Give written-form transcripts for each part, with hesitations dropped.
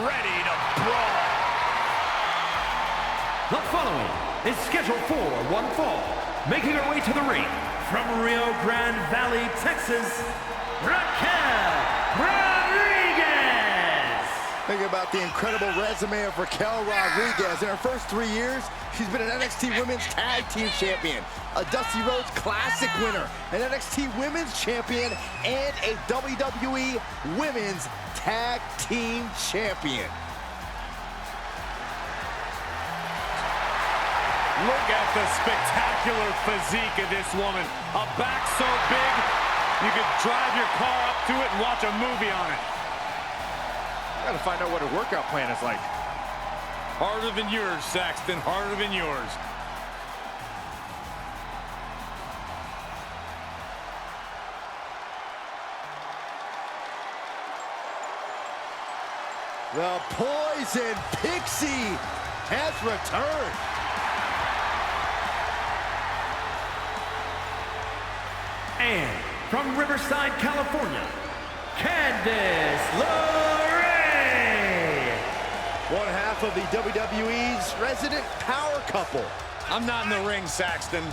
ready to brawl. The following is scheduled for one fall, making her way to the ring from Rio Grande Valley, Texas, Raquel Rodriguez. Think about the incredible resume of Raquel Rodriguez. In her first 3 years, she's been an NXT Women's Tag Team Champion, a Dusty Rhodes Classic winner, an NXT Women's Champion, and a WWE Women's Tag Team Champion. Look at the spectacular physique of this woman. A back so big, you could drive your car up to it and watch a movie on it. Gotta find out what her workout plan is like. Harder than yours, Saxton, harder than yours. The Poison Pixie has returned. And from Riverside, California, Candice LeRae. One half of the WWE's resident power couple. I'm not in the ring, Saxton.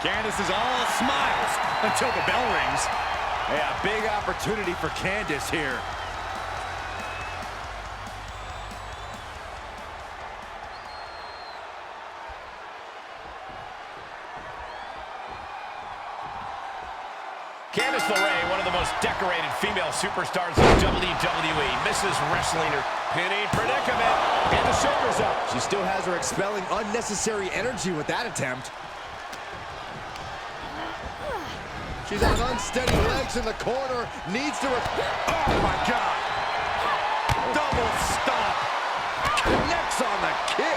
Candice is all smiles until the bell rings. Yeah, big opportunity for Candice here. Candice LeRae, one of the most decorated female superstars in WWE, misses wrestling her. Penny predicament, and the shoulder's up. She still has her expelling unnecessary energy with that attempt. She's on unsteady legs in the corner, needs to... Oh my God! Double stop! Connects on the kick.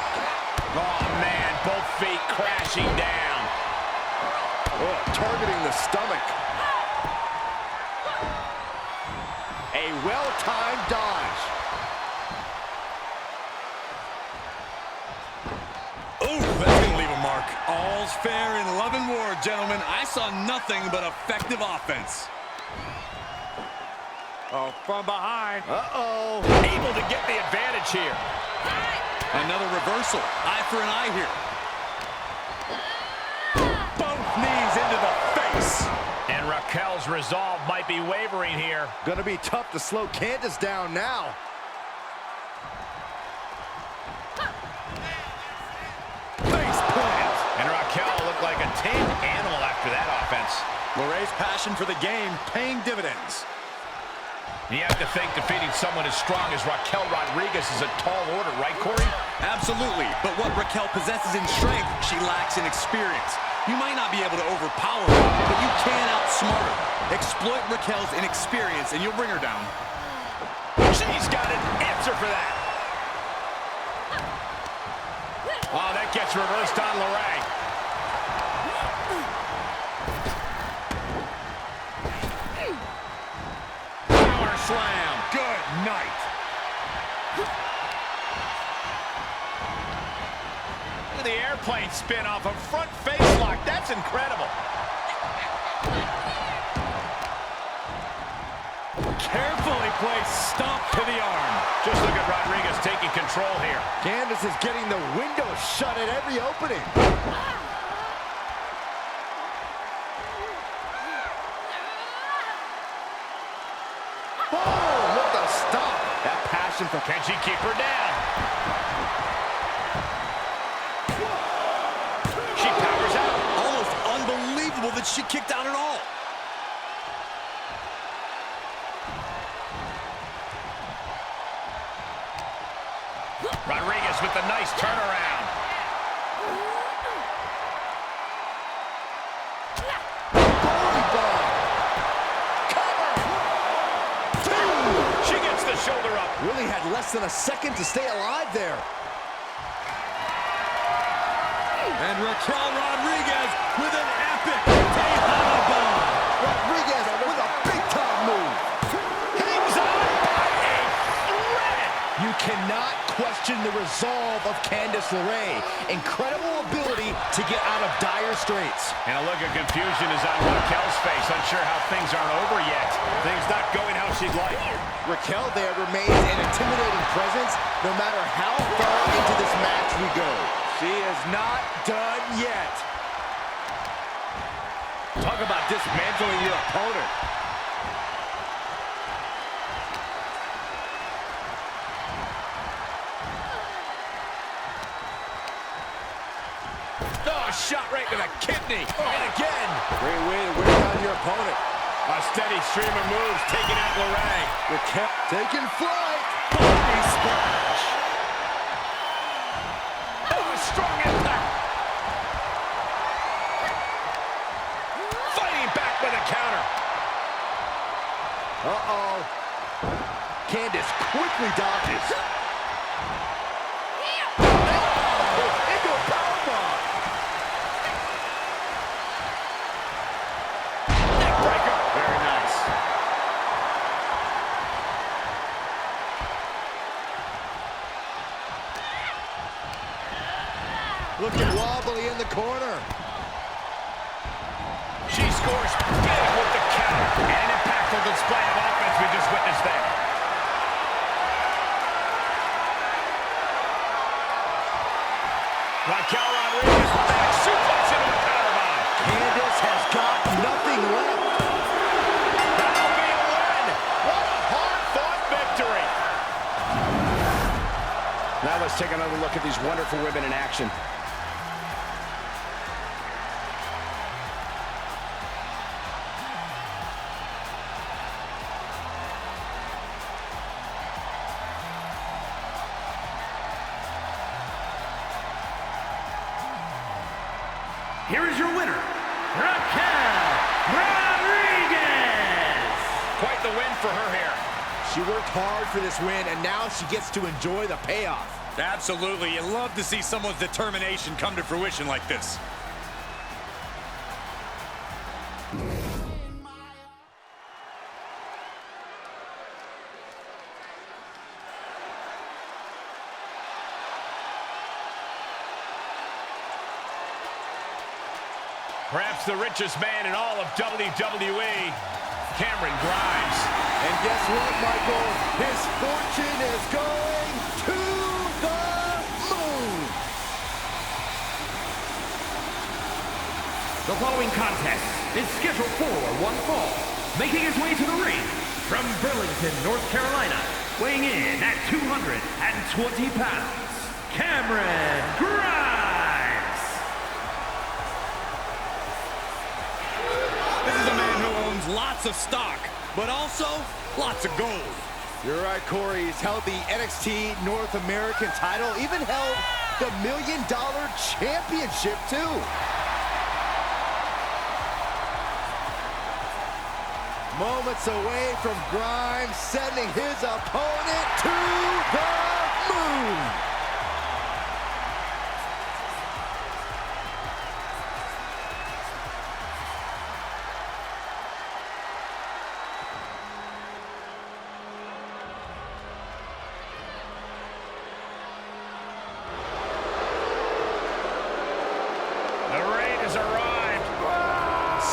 Oh man, both feet crashing down. Oh, targeting the stomach. A well-timed dodge. Ooh, that's gonna leave a mark. All's fair in love and war, gentlemen. I saw nothing but effective offense. Oh, from behind. Uh-oh. Able to get the advantage here. Another reversal. Eye for an eye here. Both knees into the face. And Raquel's resolve might be wavering here. Gonna be tough to slow Candice down now. Face plant. And Raquel looked like a tamed animal after that offense. LeRae's passion for the game paying dividends. You have to think defeating someone as strong as Raquel Rodriguez is a tall order, right, Corey? Absolutely, but what Raquel possesses in strength, she lacks in experience. You might not be able to overpower her, but you can outsmart her. Exploit Raquel's inexperience, and you'll bring her down. She's got an answer for that. Oh, that gets reversed on LeRae. Power slam. Good night. Look at the airplane spin off a front face lock. That's incredible. Carefully placed stomp to the arm. Just look at Rodriguez taking control here. Candice is getting the window shut at every opening. Oh, what a stop. That passion for... Can she keep her down? She powers out. Almost unbelievable that she kicked out at all. Rodriguez with the nice turnaround. She gets the shoulder up. Really had less than a second to stay alive there. And Raquel Rodriguez with an epic Tejana bomb. Rodriguez with a big-time move. Hangs on by a thread. You cannot question the resolve of Candice LeRae. Incredible ability to get out of dire straits. And a look of confusion is on Raquel's face, unsure how things aren't over yet. Things not going how she'd like. Raquel there remains an intimidating presence no matter how far into this match we go. She is not done yet. Talk about dismantling your opponent. Oh, shot right to the kidney. And again. Great way to wear down your opponent. A steady stream of moves taking out LeRae. Raquel taking flight. Body splash. Oh, a strong impact. Fighting back with a counter. Uh-oh. Candice quickly dodges. Into a powerbomb. Neckbreaker. Very nice. Looking wobbly in the corner. She scores big with the counter. And an impactful display of offense we just witnessed there. Raquel Rodriguez back suplex into a powerbomb. Candice has got nothing left. That'll be a win. What a hard-fought victory. Now let's take another look at these wonderful women in action. Here is your winner, Raquel Rodriguez. Quite the win for her here. She worked hard for this win, and now she gets to enjoy the payoff. Absolutely. You love to see someone's determination come to fruition like this. Perhaps the richest man in all of WWE, Cameron Grimes. And guess what, Michael? His fortune is going to the moon. The following contest is scheduled for one fall. Making his way to the ring from Burlington, North Carolina, weighing in at 220 pounds, Cameron Grimes. This is a man who owns lots of stock, but also lots of gold. You're right, Corey. He's held the NXT North American title, even held the $1 Million Championship, too. Moments away from Grimes sending his opponent to the moon. The rain has arrived.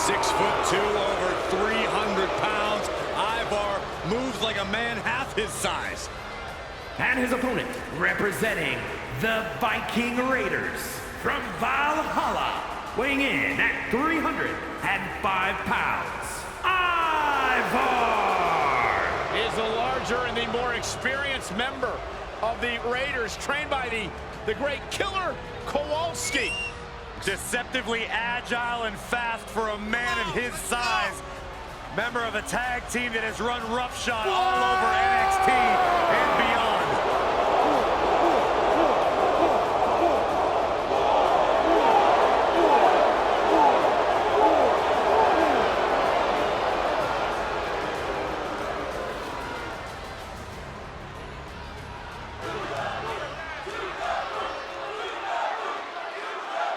6'2", over 300 pounds. Ivar moves like a man half his size. And his opponent, representing the Viking Raiders from Valhalla, weighing in at 305 pounds, Ivar! Is the larger and the more experienced member of the Raiders, trained by the great Killer Kowalski. Deceptively agile and fast for a man of his size. Member of a tag team that has run roughshod all over NXT and beyond.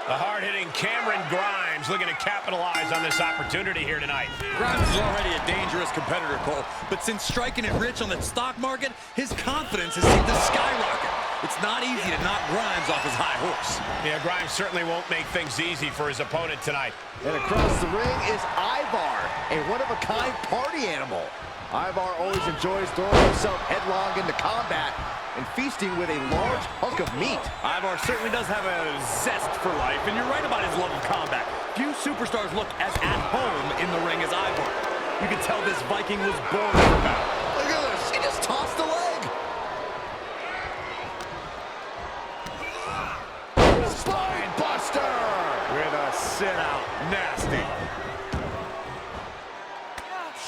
The hard-hitting Cameron Grimes looking to capitalize on this opportunity here tonight. Grimes is already a dangerous competitor, Cole, but since striking it rich on the stock market, his confidence has seemed to skyrocket. It's not easy to knock Grimes off his high horse. Yeah, Grimes certainly won't make things easy for his opponent tonight. And across the ring is Ivar, a one-of-a-kind party animal. Ivar always enjoys throwing himself headlong into combat and feasting with a large hunk of meat. Ivar certainly does have a zest for life, and you're right about his love of combat. Few superstars look as at home in the ring as Ivar. You can tell this Viking was born for battle. Look at this, he just tossed a leg. Spine buster! With a sit-out. Nasty.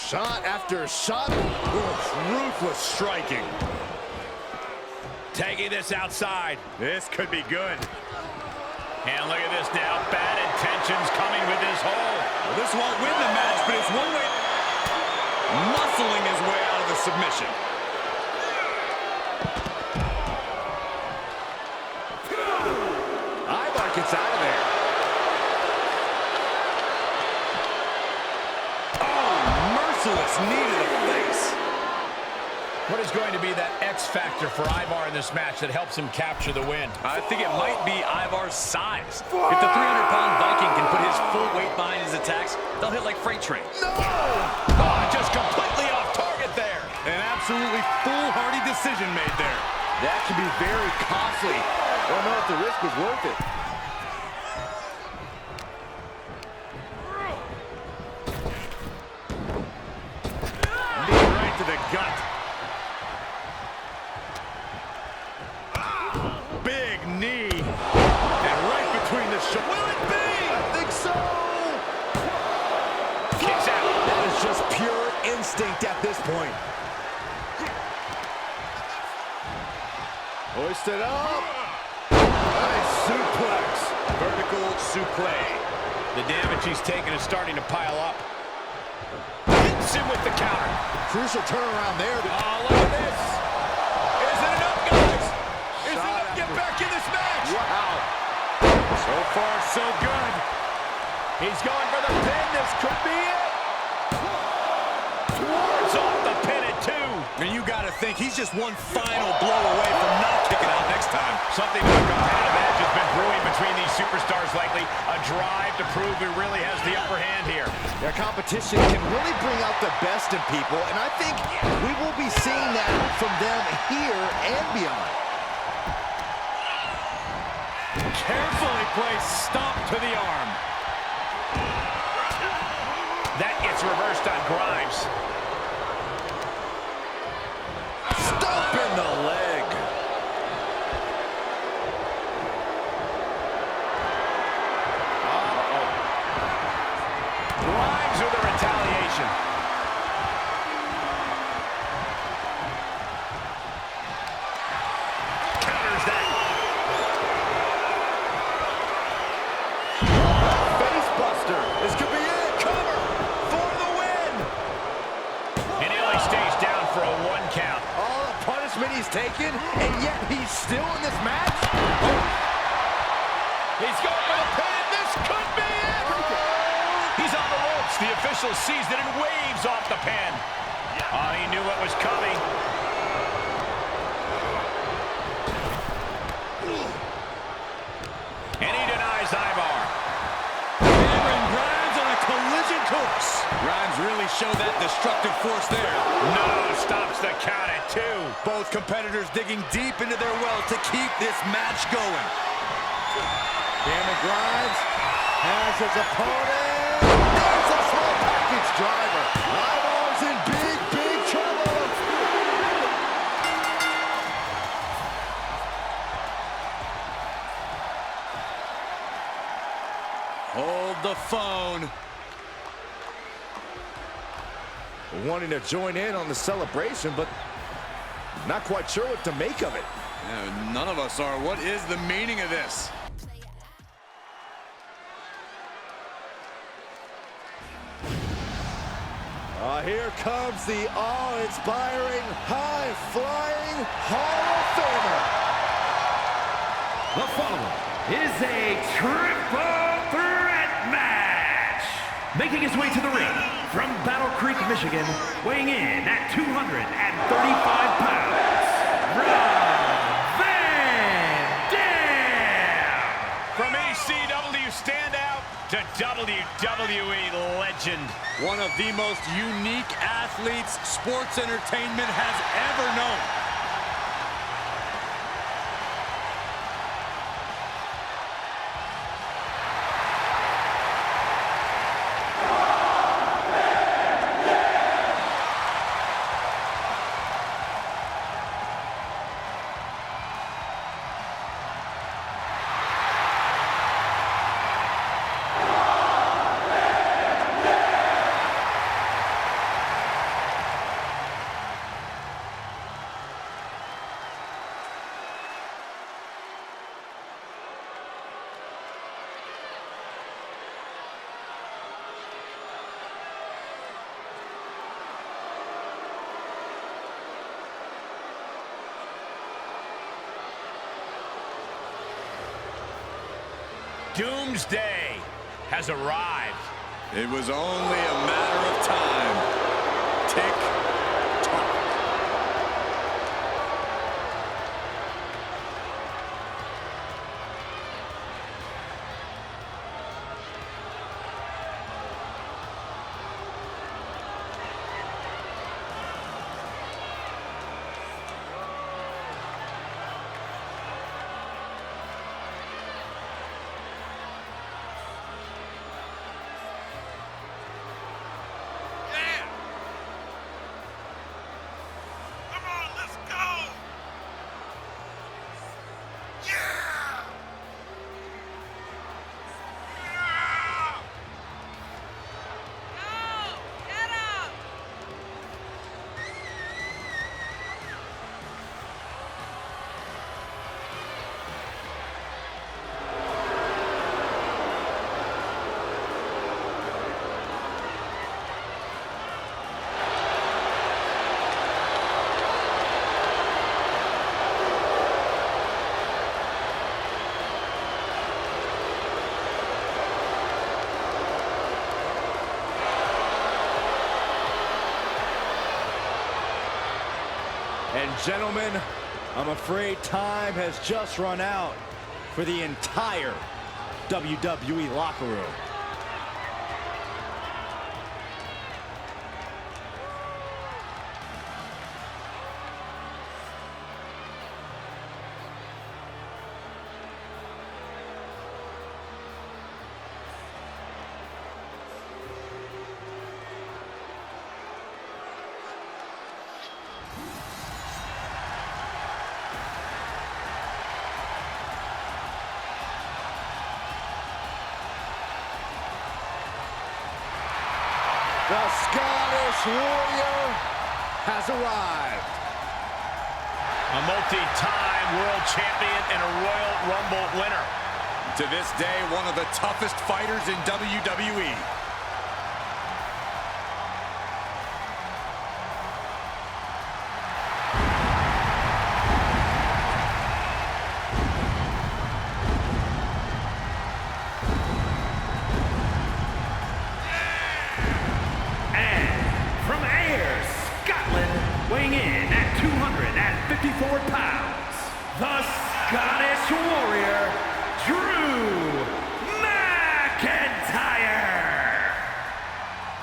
Shot after shot. Ruthless striking. Taking this outside. This could be good. And look at this now. Bad intentions coming with this hole. Well, this won't win the match, but it's one way muscling his way out of the submission. Ivar gets out of there. Oh, merciless knee to the face. What is going to be that X factor for Ivar in this match that helps him capture the win? I think it might be Ivar's size. If the 300-pound Viking can put his full weight behind his attacks, they'll hit like freight trains. No! Oh, just completely off target there. An absolutely foolhardy decision made there. That can be very costly. I don't know if the risk was worth it. Knee right to the gut. Big knee. And right between the shoulders. Will it be? I think so. Kicks out. That is just pure instinct at this point. Hoisted up. Nice suplex. Vertical suplex. The damage he's taken is starting to pile up. Hits him with the counter. Crucial turnaround there. Oh, look at this. Is it enough, guys? Is it enough to get back in this match? Wow. So far, so good. He's going for the pin. This could be it. Wards off the pin at 2. And you got to think he's just one final blow away from not kicking out next time. Something of a competitive edge has been brewing between these superstars lately. A drive to prove who really has the upper hand here. Their competition can really bring out the best in people, and I think we will be seeing that from them here and beyond. Carefully placed stomp to the arm. That gets reversed on Grimes. Stomp in the leg. Grimes with a retaliation. Counters that. Face buster. This could be it. Cover for the win. And he only stays down for a 1 count. All the punishment he's taken, and yet he's still in this match. He's going for the pin. This could be it. He's on the ropes. The official sees it and waves off the pin. Oh, he knew what was coming. And he denies Ivar. Cameron Grimes on a collision course. Grimes really showed that destructive force there. No, stops the count at 2. Both competitors digging deep into their well to keep this match going. Cameron Grimes has his opponent. There's a small package driver. Ivar's in big, big trouble. Hold the phone. Wanting to join in on the celebration, but not quite sure what to make of it. Yeah, none of us are. What is the meaning of this? Here comes the awe-inspiring, high-flying Hall of Famer. The following is a triple threat match. Making his way to the ring from Battle Creek, Michigan, weighing in at 235 pounds, Rob Van you stand out to WWE legend. One of the most unique athletes sports entertainment has ever known. Doomsday has arrived. It was only a matter of time. Tick-tock. And gentlemen, I'm afraid time has just run out for the entire WWE locker room. The Scottish Warrior has arrived. A multi-time world champion and a Royal Rumble winner. To this day, one of the toughest fighters in WWE. Weighing in at 254 pounds, the Scottish Warrior, Drew McIntyre.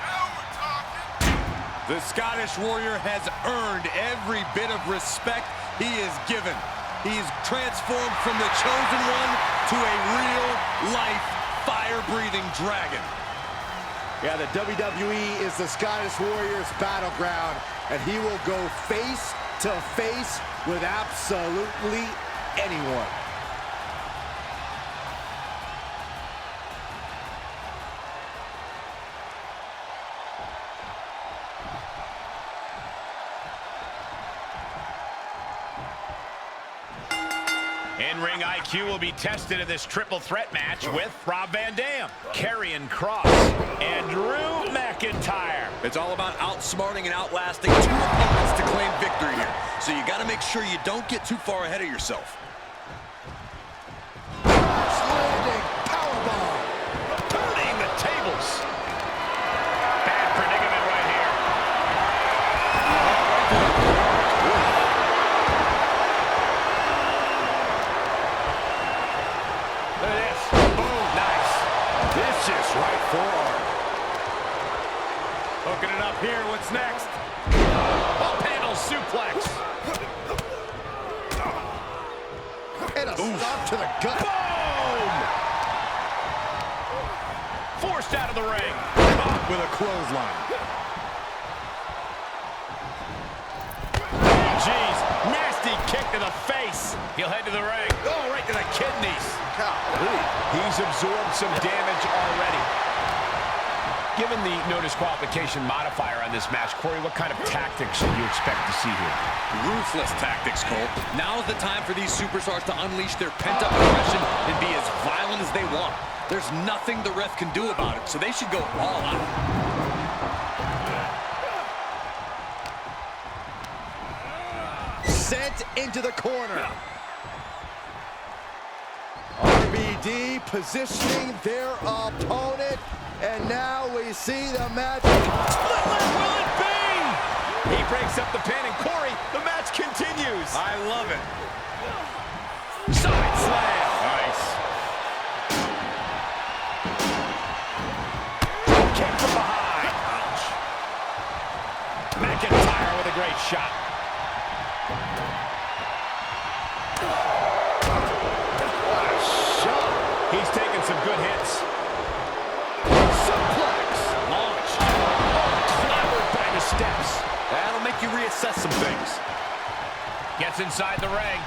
Now we're talking. The Scottish Warrior has earned every bit of respect he is given. He's transformed from the chosen one to a real-life, fire-breathing dragon. Yeah, the WWE is the Scottish Warrior's battleground, and he will go face to face with absolutely anyone. In-ring IQ will be tested in this triple threat match with Rob Van Dam, Karrion Kross, and Drew McIntyre. It's all about outsmarting and outlasting two opponents to claim victory here. So you got to make sure you don't get too far ahead of yourself. Landing powerbomb. Turning the tables. Bad predicament right here. Look at this. Boom. Nice. Vicious right forearm. Hooking it up here. What's next? Up handle suplex. And a stop to the gut. Boom! Forced out of the ring. Caught with a clothesline. Jeez, nasty kick to the face. He'll head to the ring. Oh, right to the kidneys. Golly. He's absorbed some damage already. Given the no disqualification modifier on this match, Corey, what kind of tactics should you expect to see here? Ruthless tactics, Cole. Now's the time for these superstars to unleash their pent-up aggression and be as violent as they want. There's nothing the ref can do about it, so they should go all out. Sent into the corner. RVD positioning their opponent. And now we see the match. Split leg, will it be? He breaks up the pin, and Corey, the match continues. I love it. Side slam. Nice. Kick from behind. Ouch. McIntyre with a great shot. What a shot. He's taking some good hits. Suplex. Launch. Oh, clobbered by the steps. That'll make you reassess some things. Gets inside the ring.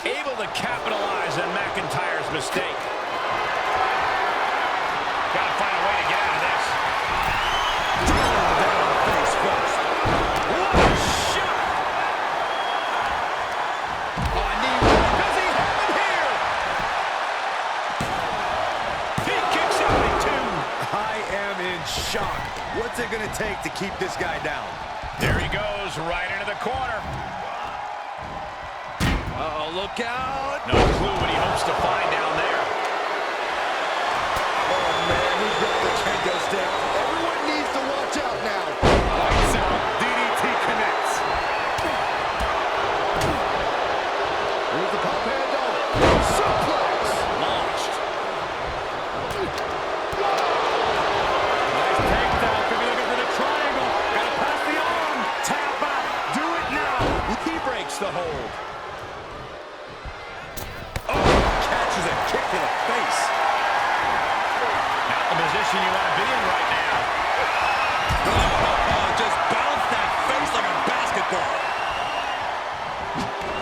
Able to capitalize on McIntyre's mistake. Gotta find a way to get out of this. Down face first. What a shot! Oh, a knee. Does he have it here? He kicks out at two. I am in shock. What's it going to take to keep this guy down? There he goes, right into the corner. Uh-oh, look out. No clue what he hopes to find down there. Oh, man, he broke the kendo stick. Everyone needs to watch out now. Lights out. DDT connects. Here's the pop handle. Suplex. Launched. Nice takedown. Could be looking for the triangle. Gotta pass the arm. Tap out. Do it now. He breaks the hold. Catches a kick to the face. Not the position you want to be in right now. Just bounce that face like a basketball.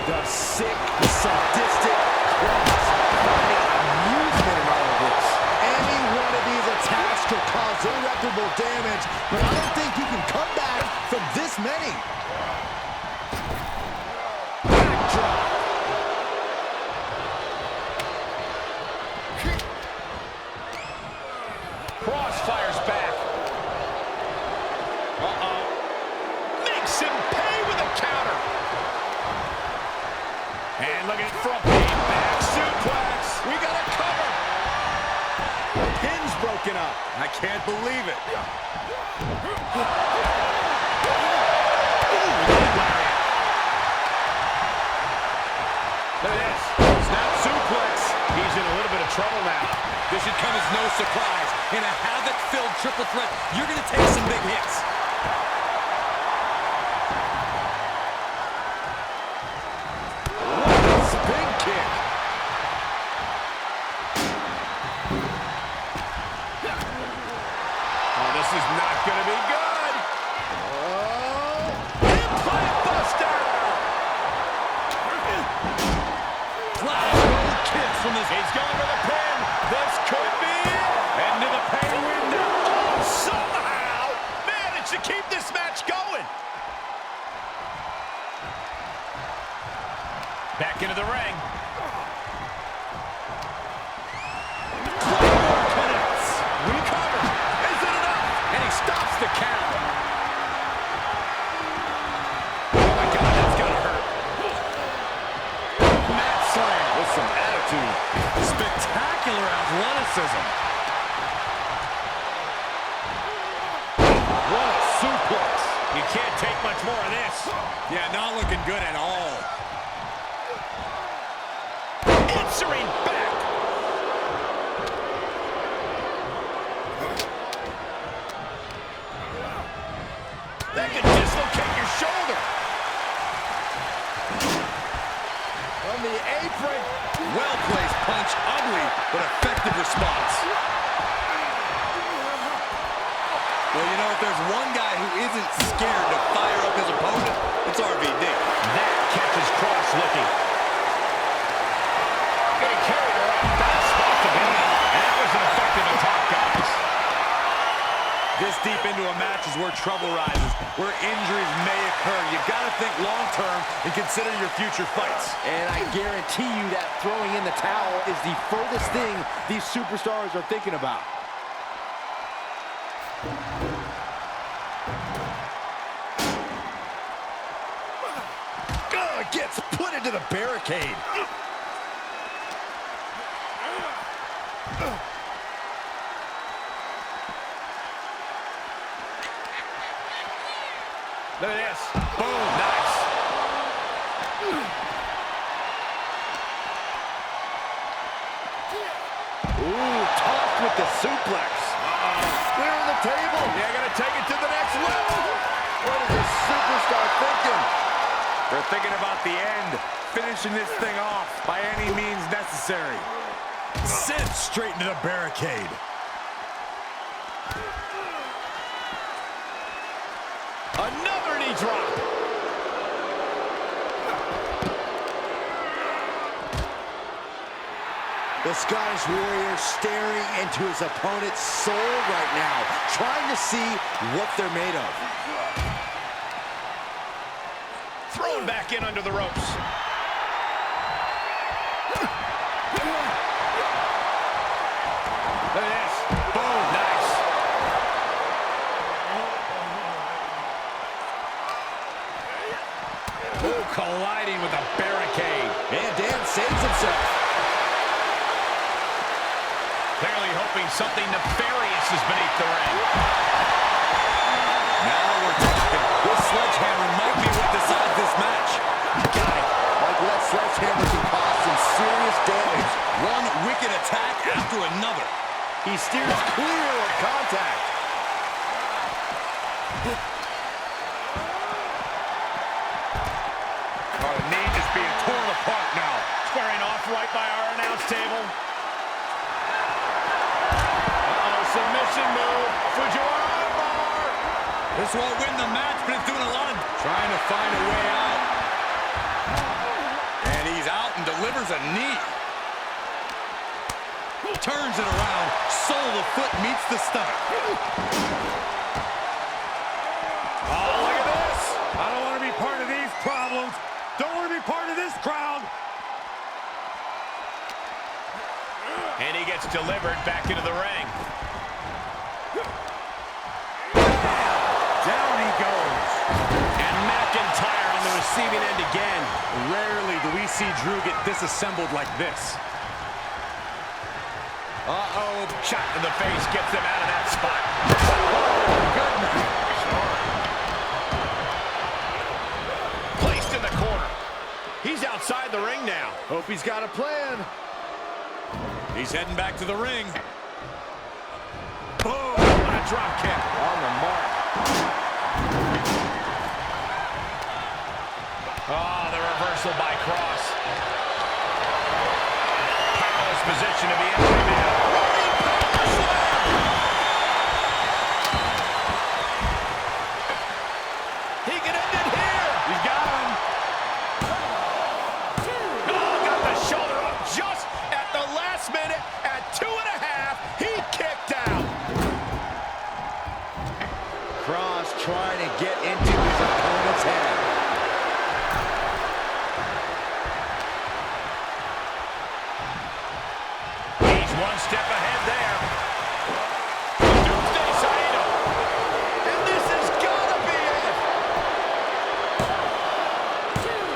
The sick, sadistic cross. Finding amusement in all of this. Any one of these attacks could cause irreparable damage, but I don't think you can come back from this many. Backdrop. Cross fires back. Uh-oh. Makes him pay with a counter. And look at it from back suplex. We got a cover. Pin's broken up. I can't believe it. Look at this. Snap suplex. He's in a little bit of trouble now. This should come as no surprise. In a havoc-filled triple threat, you're going to take some big hits. Spin kick. Oh, this is not going to be good. Implant buster. Flash kicks from this. He's going for the pin. This could be it. Into the pay window. Oh, somehow managed to keep this match going. Back into the ring. Claymore connects. Recover. Is it enough? And he stops the count. Oh my God, that's gotta hurt. Mat slam with some attitude. Spectacular athleticism. What a suplex. You can't take much more of this. Yeah, not looking good at all. Answering back. but effective response. Well, you know, if there's one guy who isn't scared to fire up his opponent, it's RVD. That catches Cross looking. Getting carried around. Bad spot to be in. And that was an effective attack, guys. This deep into a match is where trouble rises, where injuries may occur. You've got to think long-term and consider your future fights. And I guarantee you that throwing in the towel is the furthest thing these superstars are thinking about. Gets put into the barricade. Look at this. Boom. Nice. Ooh, tossed with the suplex. Clearing the table. Yeah, gotta take it to the next level. What is this superstar thinking? They're thinking about the end, finishing this thing off by any means necessary. Sent straight into the barricade. Another knee drop. The Scottish Warrior staring into his opponent's soul right now, trying to see what they're made of. Thrown back in under the ropes. Look at this. Boom. Nice. Ooh, colliding with a barricade. And Dan saves himself. Clearly hoping something nefarious is beneath the ring. Now we're talking. This sledgehammer might be what decides this match. Got it. Michael, that sledgehammer can cause some serious damage. One wicked attack after another. He steers clear of contact. Oh, the knee just being torn apart now. Squaring off right by our announce table. Submission move. Fujiwara armbar. This won't win the match, but it's doing a lot of trying to find a way out. And he's out and delivers a knee. Turns it around. Sole of foot meets the stomach. Oh, look at this. I don't want to be part of these problems. Don't want to be part of this crowd. And he gets delivered back into the ring. Down he goes. And McIntyre on the receiving end again. Rarely do we see Drew get disassembled like this. Uh-oh. Shot in the face gets him out of that spot. Oh, goodness. Placed in the corner. He's outside the ring now. Hope he's got a plan. He's heading back to the ring. Boom. What a drop kick. On the mark. Oh, the reversal by Cross. Powerless position to be in right now. He can end it here. He's got him. Oh, got the shoulder up just at the last minute. At 2.5, he kicked out. Cross trying to get into his opponent's head. He's one step ahead there. Doomsday Saito. And this has got to be it.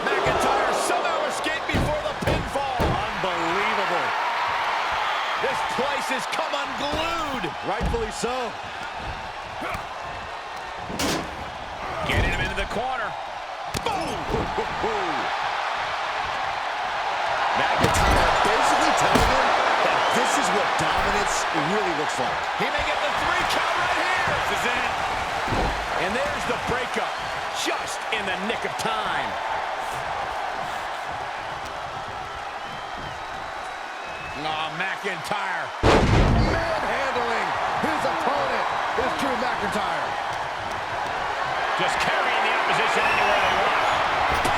McIntyre somehow escaped before the pinfall. Unbelievable. This place has come unglued. Rightfully so. Getting him into the corner. Boom! McIntyre basically telling him that this is what dominance really looks like. He may get the 3 count right here. This is it. And there's the breakup. Just in the nick of time. Oh, McIntyre. Manhandling his opponent is Drew McIntyre. Just carrying the opposition anywhere they want.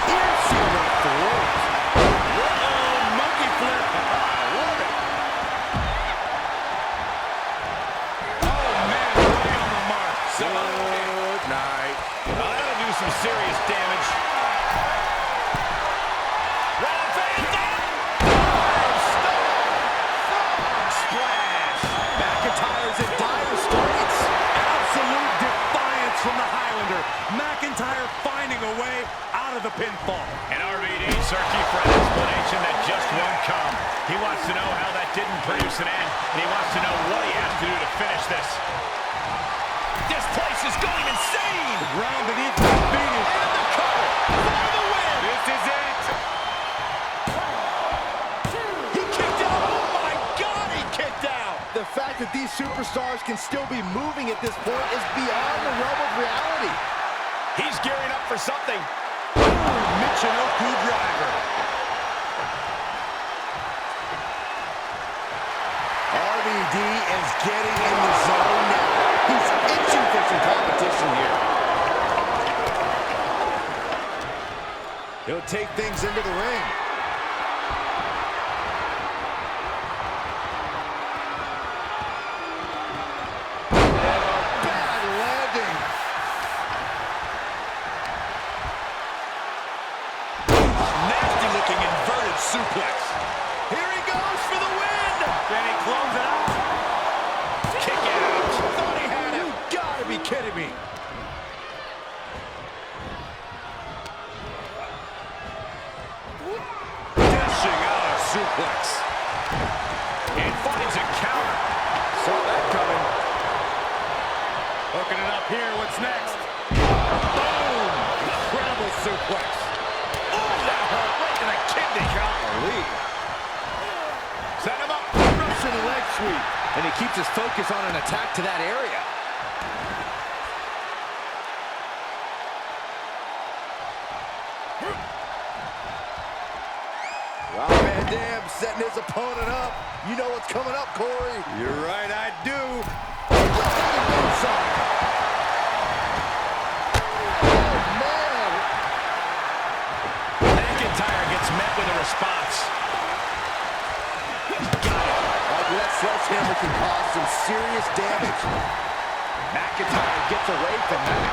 Piercing the throat. Uh-oh, monkey flip. I love it. Oh, man, right on the mark. Good night. Well, that'll do some serious damage. Rollins Van Dam! Splash. McIntyre's in dire straits. Absolute defiance from the Highlander. McIntyre finding a way out of the pinfall. And RVD searching for an explanation that just won't come. He wants to know how that didn't produce an end, and he wants to know what he has to do to finish this. This place is going insane! The ground beneath his feet is... And the cover for the win! This is it. He kicked out! Oh my God, he kicked out! The fact that these superstars can still be moving at this point is beyond the realm of reality. He's gearing up for something. Michinoku driver. RVD is getting in the zone now. He's itching for some competition here. He'll take things into the ring. Bad landing. Nasty looking inverted suplex. Here he goes for the win! Can he close it out? Kick out! Thought he had him! You gotta be kidding me. Dishing out a suplex. And finds a counter. Saw that coming. Hooking it up here. What's next? Boom! Incredible suplex. Oh, that hurt right in the kidney. Golly. Set him up. Russian leg sweep. And he keeps his focus on an attack to that area. Rob Van Dam setting his opponent up. You know what's coming up, Corey. You're right, I do. Inside. Oh, man. McIntyre gets met with a response. That sledgehammer can cause some serious damage. McIntyre gets away from that.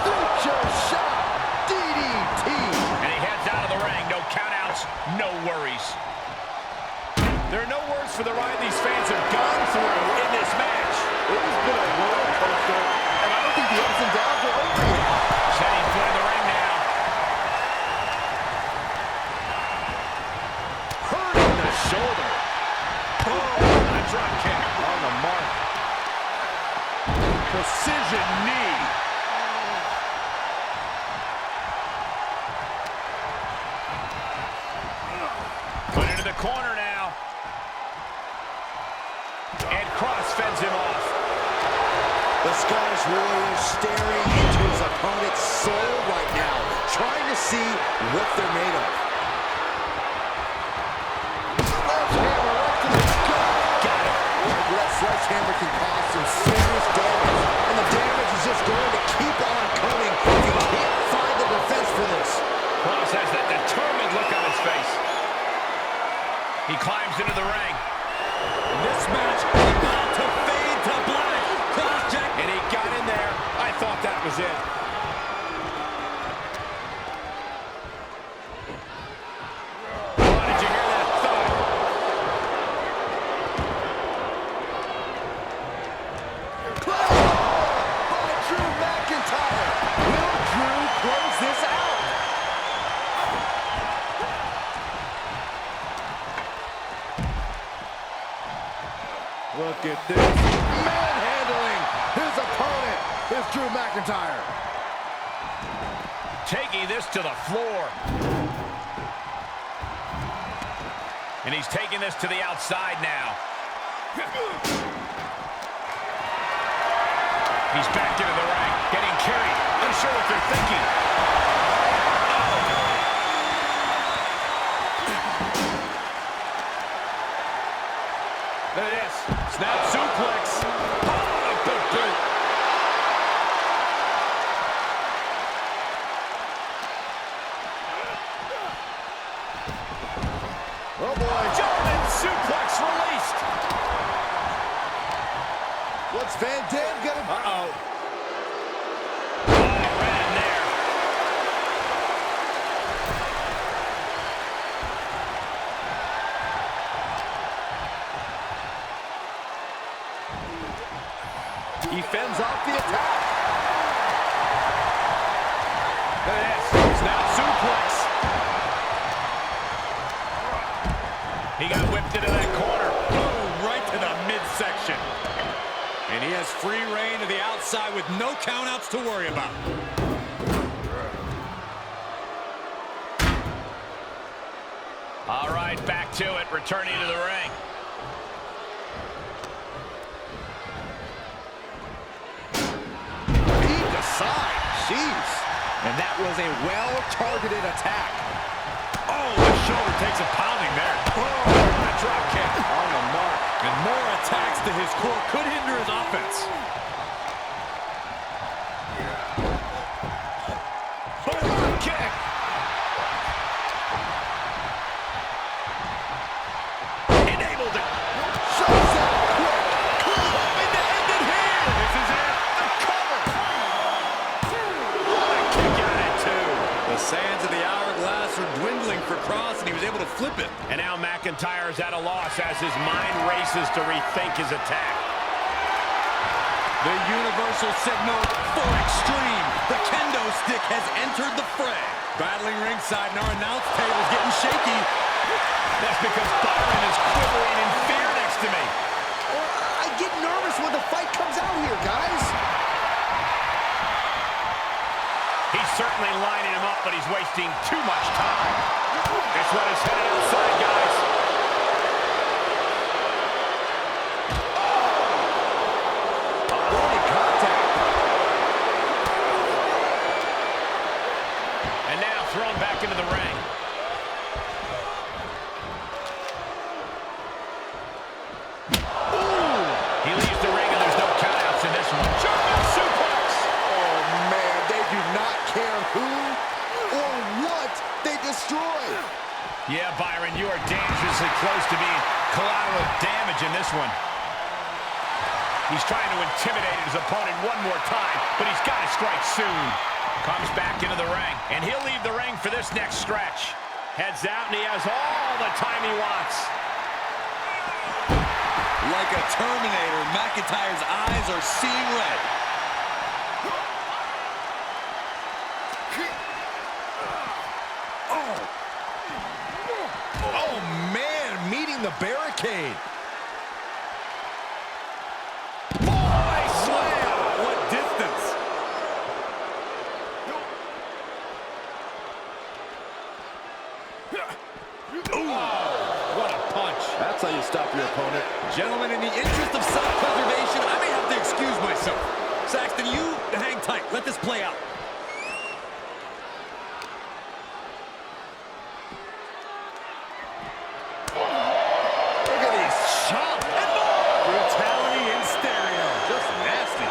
Future shot. DDT. And he heads out of the ring. No countouts, no worries. There are no words for the ride these fans have gone through in this match. It has been a roller coaster, and I don't think the ups and downs are over yet. Setting foot in the ring now. Hurting the shoulder. Oh, a drop kick. On the mark. Precision knee. Put into the corner now. And Cross fends him off. The Scottish Warrior staring into his opponent's soul right now, trying to see what they're made of. Sledgehammer right to the gut. Got it. That sledgehammer can cause some serious damage, and the damage is just going to keep on coming if you can't find the defense for this. Cross has that determined look on his face. He climbs into the ring. This match about to fade to black. Cross-check. And he got in there. I thought that was it. Oh, did you hear that thud? By Drew McIntyre. Will Drew close this out? Look at this. Manhandling his opponent is Drew McIntyre. Taking this to the floor. And he's taking this to the outside now. He's back into the ring, getting carried. Unsure what they're thinking. snap suplex. Oh, a big boot. Oh boy. German suplex released. What's Van Dam gonna... Uh-oh. Right in there. He fends off the attack. Look at this. Snap suplex. He got whipped into that corner. Boom, right to the midsection. And he has free reign to the outside with no countouts to worry about. All right, back to it, returning to the ring. Deep to side. Jeez. And that was a well-targeted attack. Oh, the shoulder takes a pounding there. Oh, what a drop kick. On the mark. And more attacks to his core could hinder his offense. Boom, kick. Enabled it. Shows up quick. Hoping to end it here. This is it. The cover. What a kick out at two. The sands of the hourglass are dwindling for Cross, and he was able to flip it. And now McIntyre is at a loss as his mind races to rethink his attack. The universal signal for extreme. The kendo stick has entered the fray. Battling ringside, and our announce table's getting shaky. That's because Byron is quivering in fear next to me. I get nervous when the fight comes out here, guys. He's certainly lining him up, but he's wasting too much time. This one is headed outside, guys. Avoiding contact. And now thrown back into the ring. Ooh! He leaves the ring and there's no countouts in this one. German suplex. Oh, man, they do not care who or what they destroy. Yeah, Byron, you are dangerously close to being collateral damage in this one. He's trying to intimidate his opponent one more time, but he's got to strike soon. Comes back into the ring, and he'll leave the ring for this next stretch. Heads out, and he has all the time he wants. Like a Terminator, McIntyre's eyes are seeing red. Oh, man, meeting the barricade. Boy, slam. What distance. What a punch. That's how you stop your opponent. Gentlemen, in the interest of self-preservation, I may have to excuse myself. Saxton, you hang tight. Let this play out. Look at these chops. And more. Brutality in stereo. Just nasty.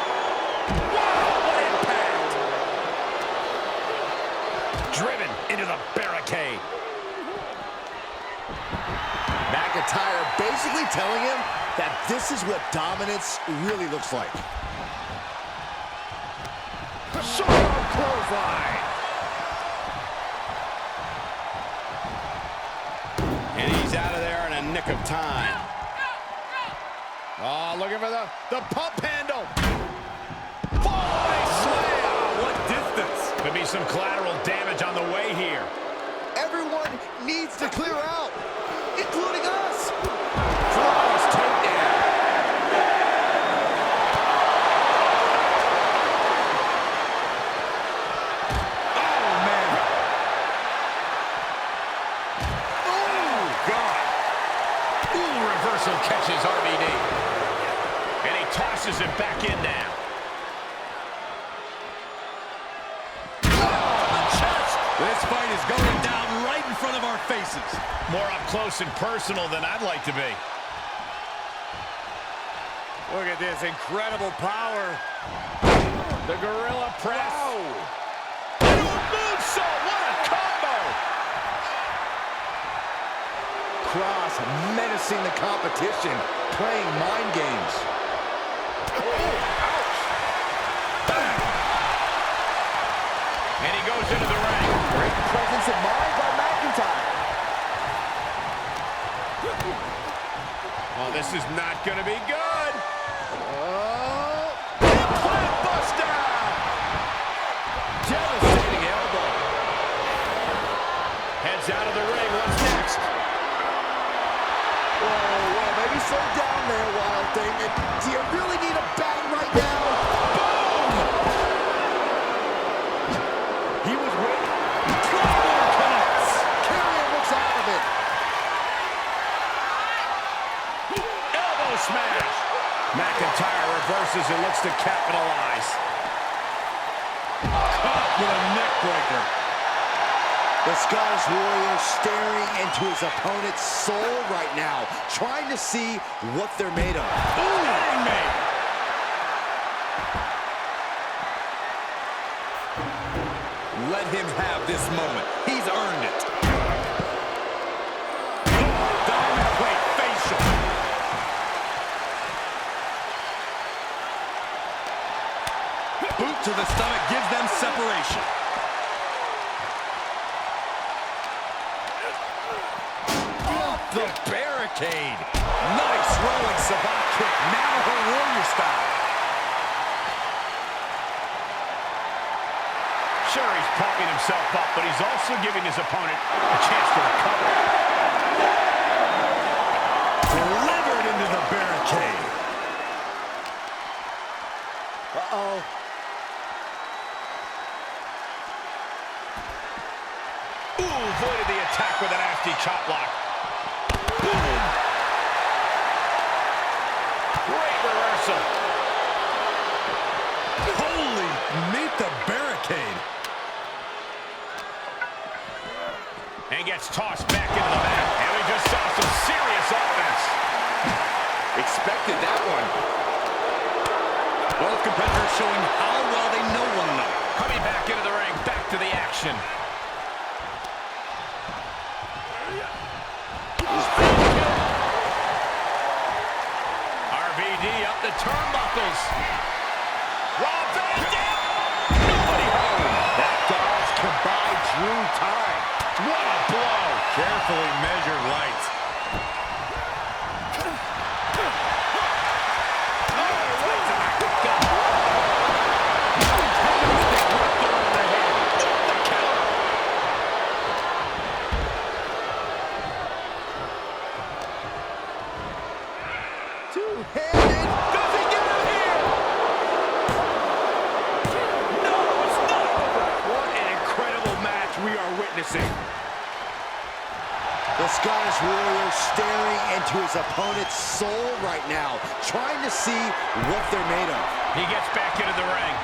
Wow, what impact. Driven into the barricade. McIntyre basically telling him that this is what dominance really looks like. Short clothesline. And he's out of there in a nick of time. Oh, looking for the pump handle. Boy, slam. What distance. Could be some collateral damage on the way here. Everyone needs to clear out, including us. Flawless takedown. Oh, man. Oh, God. Ooh, reversal catches RVD. And he tosses it back in now. This fight is going down right in front of our faces. More up close and personal than I'd like to be. Look at this incredible power. The gorilla press. Moonsault, what a combo! Cross menacing the competition, playing mind games. And he goes into the ring. Great presence of mind by McIntyre. Oh, this is not going to be good. Implant buster! Devastating elbow. Heads out of the ring. What's next? Whoa, maybe slow down there, Wild Thing. Do you really need a bat right now? Boom! He was waiting. Claymore connects. Carrier looks out of it. Elbow smash! McIntyre reverses and looks to capitalize. Caught with a neck breaker. The Scottish Warrior staring into his opponent's soul right now, trying to see what they're made of. Kidding me! Let him have this moment. He's earned it. Diamond plate facial. Boot to the stomach gives them separation. The barricade. Nice rolling savate kick. Navajo Warrior style. Sure, he's pumping himself up, but he's also giving his opponent a chance to recover. Delivered into the barricade. Uh-oh. Ooh, avoided the attack with a nasty chop block. Boom! Great reversal. Holy, meet the barricade. And gets tossed back into the mat. And we just saw some serious offense. Expected that one. Both competitors showing how well they know one another. Coming back into the ring, back to the action. RVD up the turnbuckles. Rob Van Dam. Nobody home. That dodge can buy Drew time. What a blow. Carefully measured lights. Two-handed. Does he get him here? No, it's not over. What an incredible match we are witnessing. The Scottish Warrior staring into his opponent's soul right now, trying to see what they're made of. He gets back into the ring.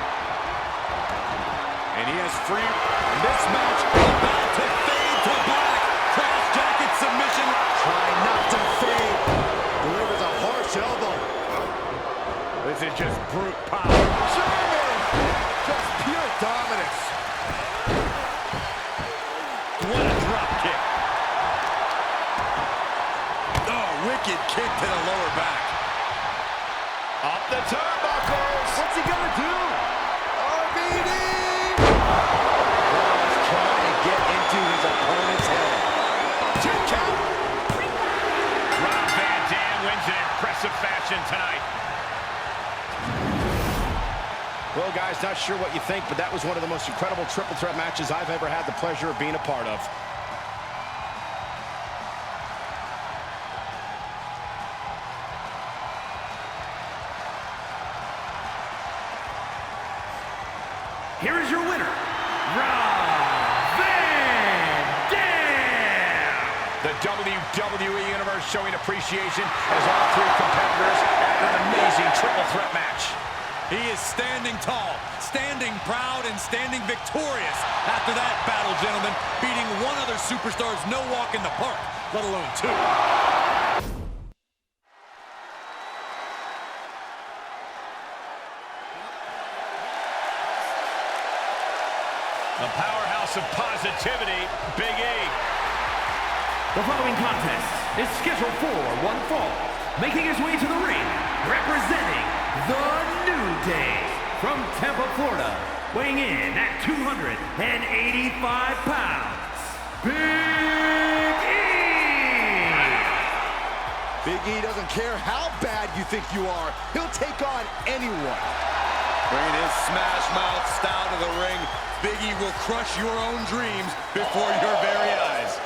And he has free. This match about to fade to black. Cross jacket submission. Trying not to fade. Delivers a harsh elbow. This is just brute power. German! Just pure dominance. What a drop kick. Oh, wicked kick to the lower back. Up the turnbuckles. What's he gonna do? RVD! He's trying to get into his opponent's head. 2 count. Rob Van Dam wins in impressive fashion tonight. Well, guys, not sure what you think, but that was one of the most incredible triple threat matches I've ever had the pleasure of being a part of. Here is your winner, Rob Van Dam. The WWE Universe showing appreciation as all 3 competitors after an amazing triple threat match. He is standing tall, standing proud, and standing victorious after that battle, gentlemen, beating one other superstar's no walk in the park, let alone 2. dose of positivity, Big E. The following contest is scheduled for one fall. Making his way to the ring, representing the New Day from Tampa, Florida, weighing in at 285 pounds, Big E! Big E doesn't care how bad you think you are. He'll take on anyone. Bringing his smash mouth style to the ring, Big E will crush your own dreams before your very eyes.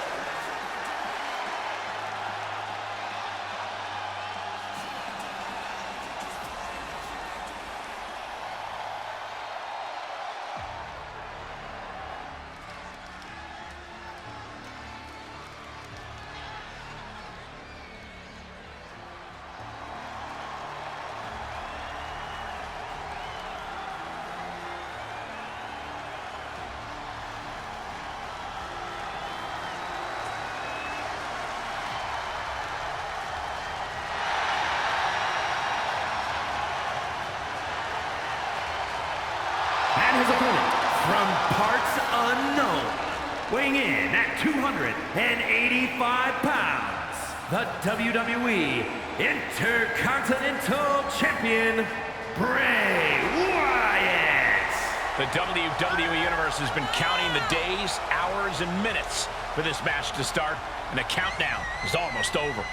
And his opponent, from parts unknown, weighing in at 285 pounds, the WWE Intercontinental Champion, Bray Wyatt. The WWE Universe has been counting the days, hours, and minutes for this match to start, and the countdown is almost over.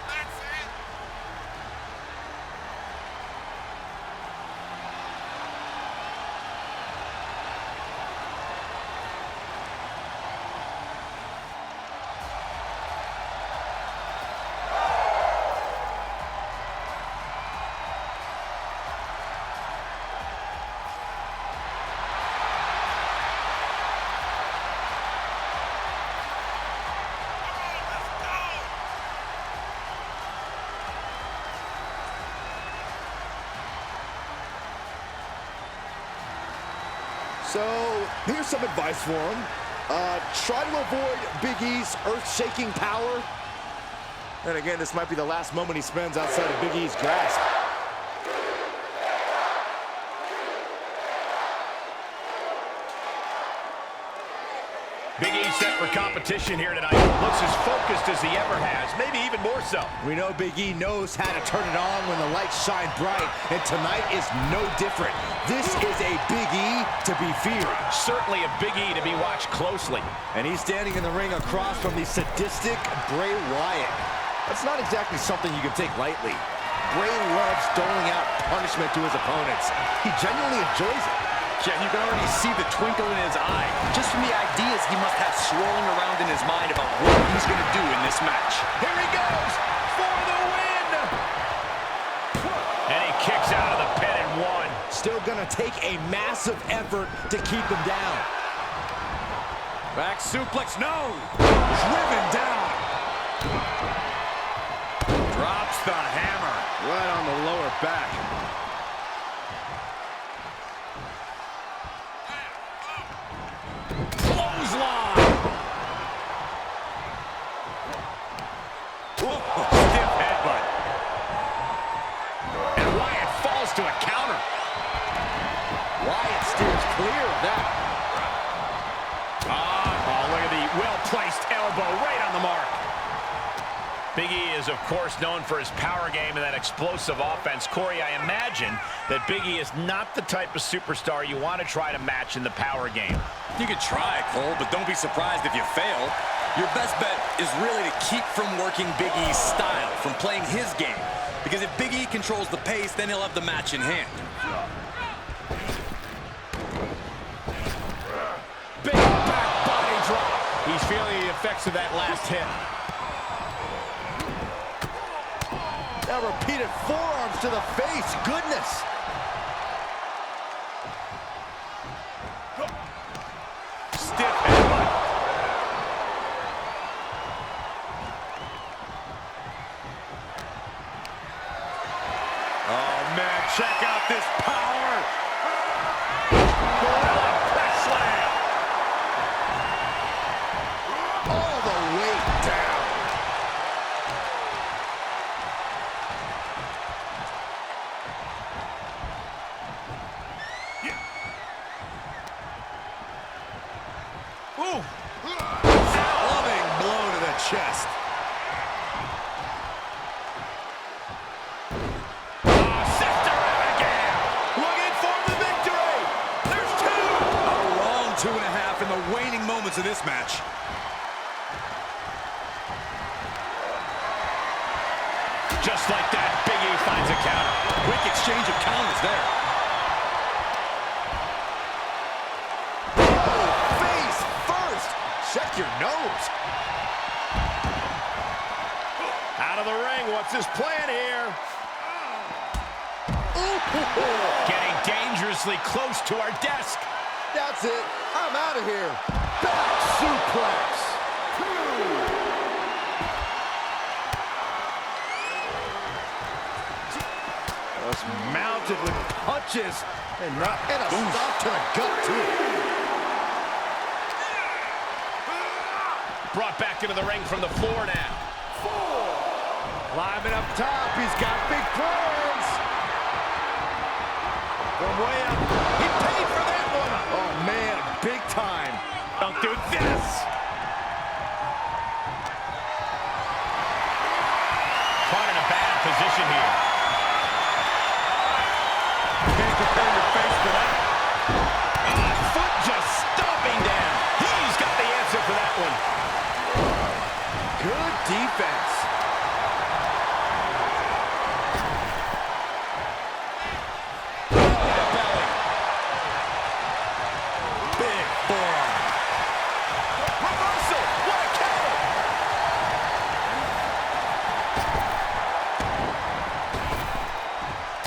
That's it. So, here's some advice for him. Try to avoid Big E's earth-shaking power. And again, this might be the last moment he spends outside of Big E's grasp. Big E set for competition here tonight. Looks as focused as he ever has, maybe even more so. We know Big E knows how to turn it on when the lights shine bright, and tonight is no different. This is a Big E to be feared. Certainly a Big E to be watched closely. And he's standing in the ring across from the sadistic Bray Wyatt. That's not exactly something you can take lightly. Bray loves doling out punishment to his opponents. He genuinely enjoys it. Yeah, you can already see the twinkle in his eye, just from the ideas he must have swirling around in his mind about what he's going to do in this match. Here he goes for the win! And he kicks out of the pin and one. Still gonna take a massive effort to keep him down. Back suplex, no! Driven down. Drops the hammer right on the lower back. Clothesline! Stiff headbutt. And Wyatt falls to a counter. Wyatt steers clear of that. Oh, look at the well-placed elbow right on the mark. Big E is, of course, known for his power game and that explosive offense. Corey, I imagine that Big E is not the type of superstar you want to try to match in the power game. You could try, Cole, but don't be surprised if you fail. Your best bet is really to keep from working Big E's style, from playing his game. Because if Big E controls the pace, then he'll have the match in hand. Big back body drop. He's feeling the effects of that last hit. Now repeated forearms to the face. Goodness. Stiff headbutt. Oh, man, check out this power. Gorilla press slam. All the way down. moments of this match. Just like that, Big E finds a counter. Quick exchange of counters there. Oh, face first. Check your nose. Out of the ring, what's his plan here? Getting dangerously close to our desk. That's it. I'm out of here. Back suplex. Just mounted with punches. And a stop to the gut, too. Brought back into the ring from the floor now. Climbing up top, he's got big plans. From way up, he paid for that one. Oh man, big time. Don't do this. Caught in a bad position here. Can't prepare your face for that. Foot just stomping down. He's got the answer for that one. Good defense. Big forearm. Reversal. What a counter.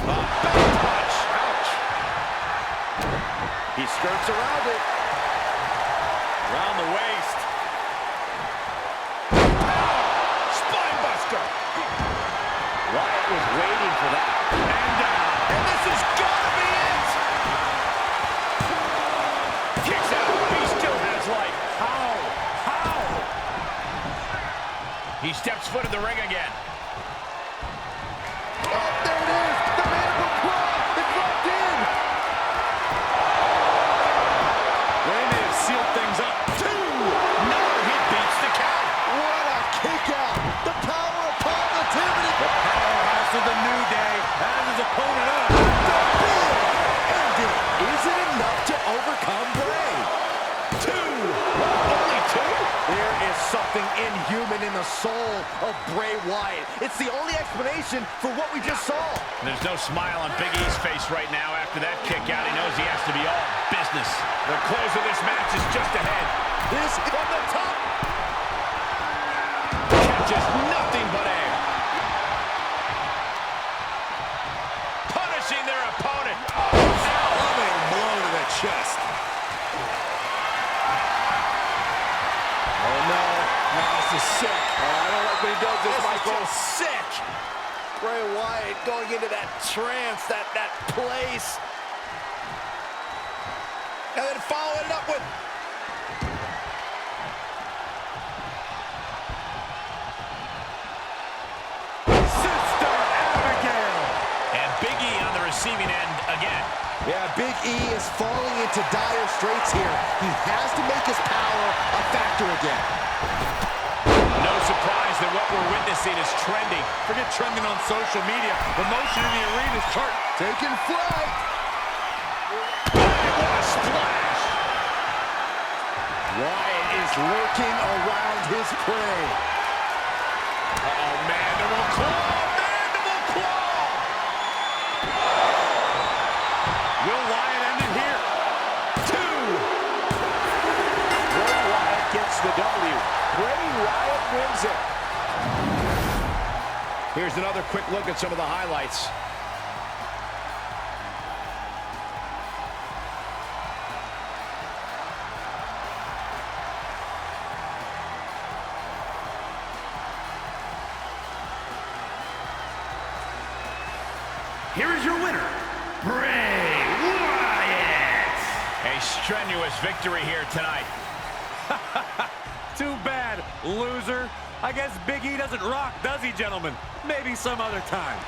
Back punch. Ouch. He skirts around it. Around the waist. Spine buster. Wyatt was waiting for that. And down. And this has got to be it. Kicks out. He still has life. How? He steps foot in the ring again. Oh, there it is. The mandible claw. It's locked in. They may have sealed things up. No, he beats the count. What a kick out. The power of positivity. The powerhouse of the New Day has his opponent up. Ending. Is it enough to overcome Bray? Only two? There is something inhuman in the soul of Bray Wyatt. It's the only explanation for what we just saw. There's no smile on Big E's face right now after that kick out. He knows he has to be all business. The close of this match is just ahead. This is from the top. Catches nothing but air. Punishing their opponent. Loving blow to the chest. Oh, no. No, this is sick. I don't like when he does this, Michael. This is just sick. Bray Wyatt going into that trance, that place. And then following it up with... Sister Abigail. And Big E on the receiving end again. Yeah, Big E is falling into dire straits here. He has to make his power a factor again. No surprise that what we're witnessing is trending. Forget trending on social media. The motion in the arena is chart. Taking flight. What a splash. Wyatt is lurking around his prey. Uh-oh, mandible claw. Mandible claw. Will Wyatt end it here? 2. Bray Wyatt gets the W. Bray Wyatt wins it. Here's another quick look at some of the highlights. Here is your winner, Bray Wyatt. A strenuous victory here tonight. Too bad, loser. I guess Big E doesn't rock, does he, gentlemen? Maybe some other time.